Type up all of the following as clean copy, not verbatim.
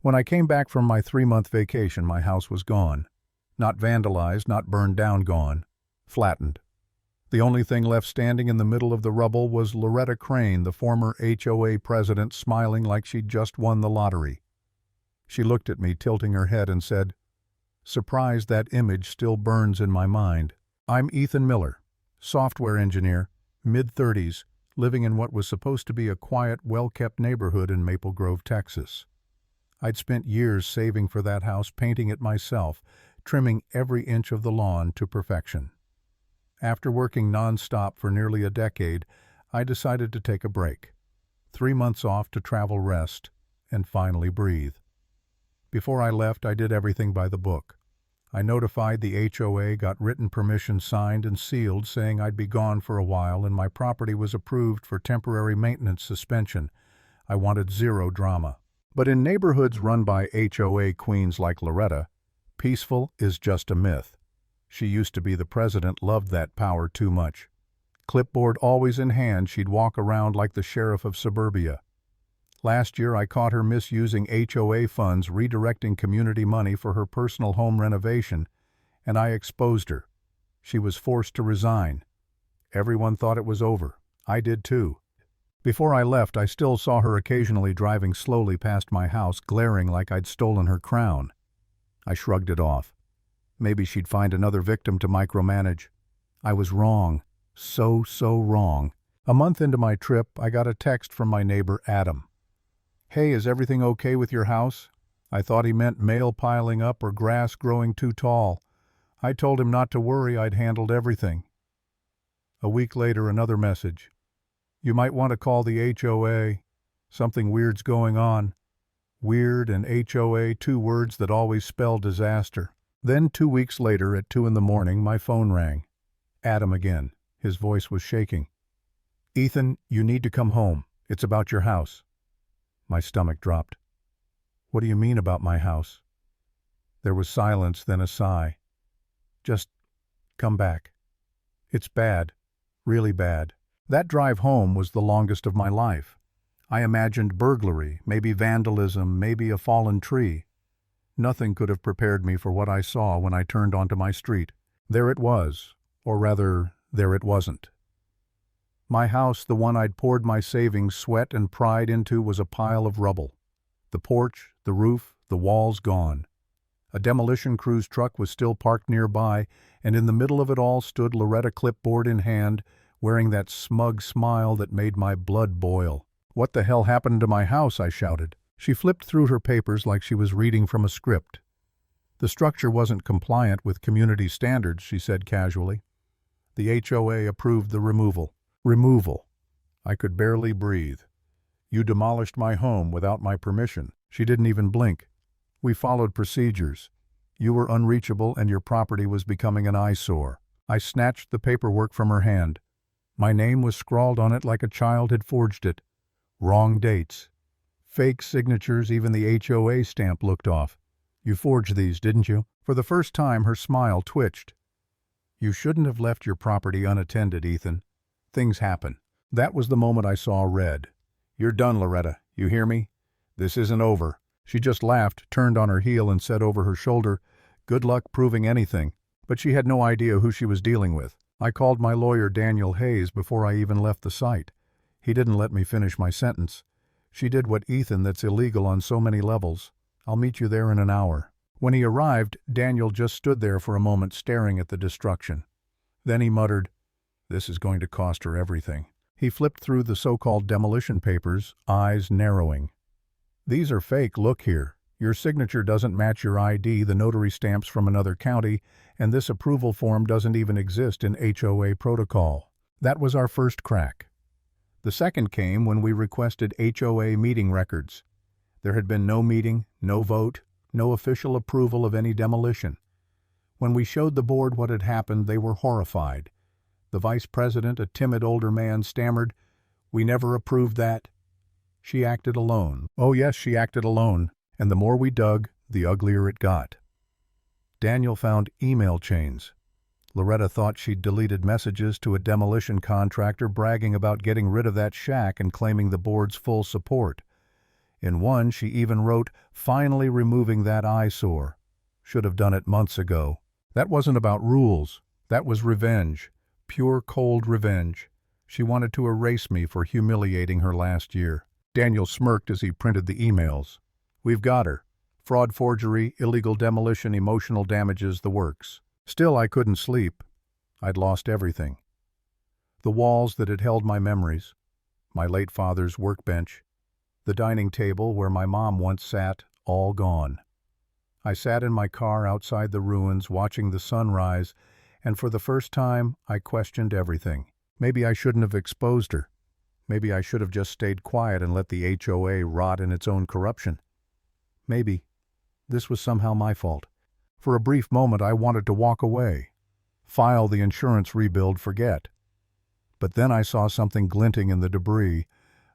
When I came back from my 3-month vacation, my house was gone. Not vandalized, not burned down, gone. Flattened. The only thing left standing in the middle of the rubble was Loretta Crane, the former HOA president, smiling like she'd just won the lottery. She looked at me, tilting her head, and said, "Surprised that image still burns in my mind. I'm Ethan Miller, software engineer, mid-30s, living in what was supposed to be a quiet, well-kept neighborhood in Maple Grove, Texas. I'd spent years saving for that house, painting it myself, trimming every inch of the lawn to perfection. After working non-stop for nearly a decade, I decided to take a break. 3 months off to travel, rest, and finally breathe. Before I left, I did everything by the book. I notified the HOA, got written permission signed and sealed saying I'd be gone for a while, and my property was approved for temporary maintenance suspension. I wanted zero drama. But in neighborhoods run by HOA queens like Loretta, peaceful is just a myth. She used to be the president, loved that power too much. Clipboard always in hand, she'd walk around like the sheriff of suburbia. Last year, I caught her misusing HOA funds, redirecting community money for her personal home renovation, and I exposed her. She was forced to resign. Everyone thought it was over. I did too. Before I left, I still saw her occasionally driving slowly past my house, glaring like I'd stolen her crown. I shrugged it off. Maybe she'd find another victim to micromanage. I was wrong. So wrong. A month into my trip, I got a text from my neighbor, Adam. "Hey, is everything okay with your house?" I thought he meant mail piling up or grass growing too tall. I told him not to worry, I'd handled everything. A week later, another message. "You might want to call the HOA. Something weird's going on." Weird and HOA, 2 words that always spell disaster. Then 2 weeks later, at 2 in the morning, my phone rang. Adam again. His voice was shaking. "Ethan, you need to come home. It's about your house." My stomach dropped. "What do you mean about my house?" There was silence, then a sigh. "Just come back. It's bad. Really bad." That drive home was the longest of my life. I imagined burglary, maybe vandalism, maybe a fallen tree. Nothing could have prepared me for what I saw when I turned onto my street. There it was, or rather, there it wasn't. My house, the one I'd poured my savings, sweat, and pride into, was a pile of rubble. The porch, the roof, the walls gone. A demolition crew's truck was still parked nearby, and in the middle of it all stood Loretta, clipboard in hand, wearing that smug smile that made my blood boil. "What the hell happened to my house?" I shouted. She flipped through her papers like she was reading from a script. "The structure wasn't compliant with community standards," she said casually. "The HOA approved the removal." Removal. I could barely breathe. "You demolished my home without my permission." She didn't even blink. "We followed procedures. You were unreachable and your property was becoming an eyesore." I snatched the paperwork from her hand. My name was scrawled on it like a child had forged it. Wrong dates. Fake signatures, even the HOA stamp looked off. "You forged these, didn't you?" For the first time, her smile twitched. "You shouldn't have left your property unattended, Ethan. Things happen." That was the moment I saw red. "You're done, Loretta. You hear me? This isn't over." She just laughed, turned on her heel, and said over her shoulder, "Good luck proving anything." But she had no idea who she was dealing with. I called my lawyer, Daniel Hayes, before I even left the site. He didn't let me finish my sentence. "She did what, Ethan, that's illegal on so many levels. I'll meet you there in an hour." When he arrived, Daniel just stood there for a moment staring at the destruction. Then he muttered, "This is going to cost her everything." He flipped through the so-called demolition papers, eyes narrowing. "These are fake, look here. Your signature doesn't match your ID, the notary stamp's from another county, and this approval form doesn't even exist in HOA protocol." That was our first crack. The second came when we requested HOA meeting records. There had been no meeting, no vote, no official approval of any demolition. When we showed the board what had happened, they were horrified. The vice president, a timid older man, stammered, "We never approved that." She acted alone. Oh yes, she acted alone. And the more we dug, the uglier it got. Daniel found email chains. Loretta thought she'd deleted messages to a demolition contractor bragging about getting rid of that shack and claiming the board's full support. In one, she even wrote, "Finally removing that eyesore. Should have done it months ago." That wasn't about rules. That was revenge. Pure, cold revenge. She wanted to erase me for humiliating her last year. Daniel smirked as he printed the emails. "We've got her. Fraud, forgery, illegal demolition, emotional damages, the works." Still, I couldn't sleep. I'd lost everything. The walls that had held my memories, my late father's workbench, the dining table where my mom once sat, all gone. I sat in my car outside the ruins watching the sun rise, and for the first time I questioned everything. Maybe I shouldn't have exposed her. Maybe I should have just stayed quiet and let the HOA rot in its own corruption. Maybe this was somehow my fault. For a brief moment I wanted to walk away. File the insurance rebuild, forget. But then I saw something glinting in the debris,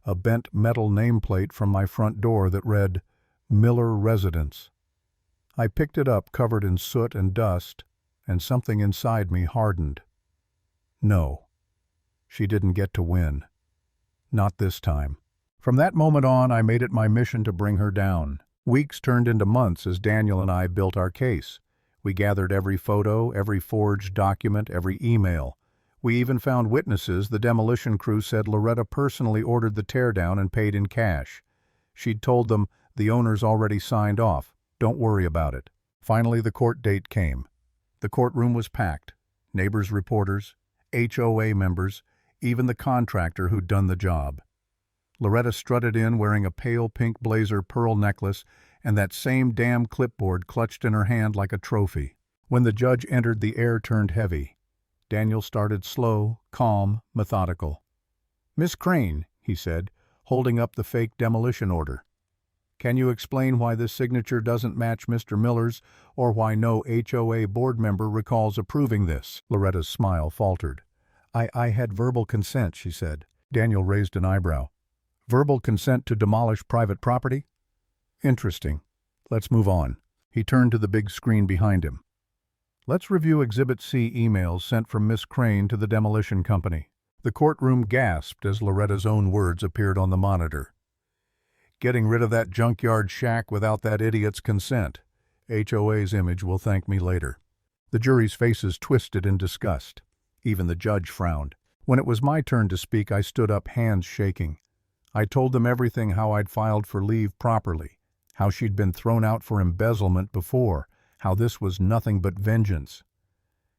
a bent metal nameplate from my front door that read, "Miller Residence." I picked it up, covered in soot and dust, and something inside me hardened. No, she didn't get to win. Not this time. From that moment on, I made it my mission to bring her down. Weeks turned into months as Daniel and I built our case. We gathered every photo, every forged document, every email. We even found witnesses. The demolition crew said Loretta personally ordered the teardown and paid in cash. She'd told them, "The owner's already signed off. Don't worry about it." Finally, the court date came. The courtroom was packed. Neighbors, reporters, HOA members, even the contractor who'd done the job. Loretta strutted in wearing a pale pink blazer pearl necklace and that same damn clipboard clutched in her hand like a trophy. When the judge entered, the air turned heavy. Daniel started slow, calm, methodical. "Miss Crane," he said, holding up the fake demolition order. "Can you explain why this signature doesn't match Mr. Miller's, or why no HOA board member recalls approving this?" Loretta's smile faltered. I had verbal consent," she said. Daniel raised an eyebrow. "Verbal consent to demolish private property? Interesting. Let's move on." He turned to the big screen behind him. "Let's review Exhibit C emails sent from Miss Crane to the demolition company." The courtroom gasped as Loretta's own words appeared on the monitor. "Getting rid of that junkyard shack without that idiot's consent. HOA's image will thank me later." The jury's faces twisted in disgust. Even the judge frowned. When it was my turn to speak, I stood up, hands shaking. I told them everything: how I'd filed for leave properly, how she'd been thrown out for embezzlement before, how this was nothing but vengeance.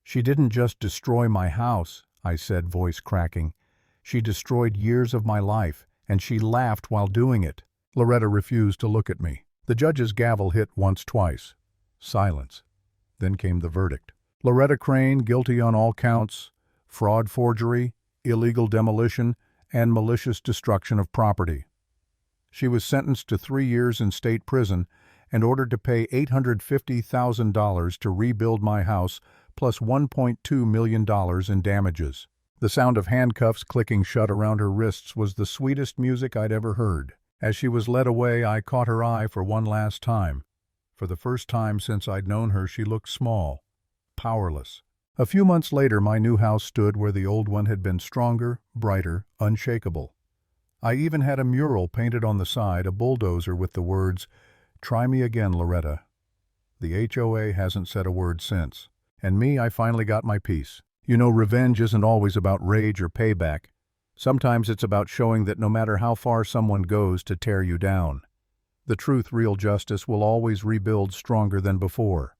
"She didn't just destroy my house," I said, voice cracking. "She destroyed years of my life, and she laughed while doing it." Loretta refused to look at me. The judge's gavel hit once, twice. Silence. Then came the verdict. Loretta Crane, guilty on all counts: fraud, forgery, illegal demolition, and malicious destruction of property. She was sentenced to 3 years in state prison and ordered to pay $850,000 to rebuild my house, plus $1.2 million in damages. The sound of handcuffs clicking shut around her wrists was the sweetest music I'd ever heard. As she was led away, I caught her eye for one last time. For the first time since I'd known her, she looked small, powerless. A few months later, my new house stood where the old one had been, stronger, brighter, unshakable. I even had a mural painted on the side, a bulldozer with the words, "Try me again, Loretta." The HOA hasn't said a word since. And me, I finally got my peace. You know, revenge isn't always about rage or payback. Sometimes it's about showing that no matter how far someone goes to tear you down, the truth, real justice, will always rebuild stronger than before.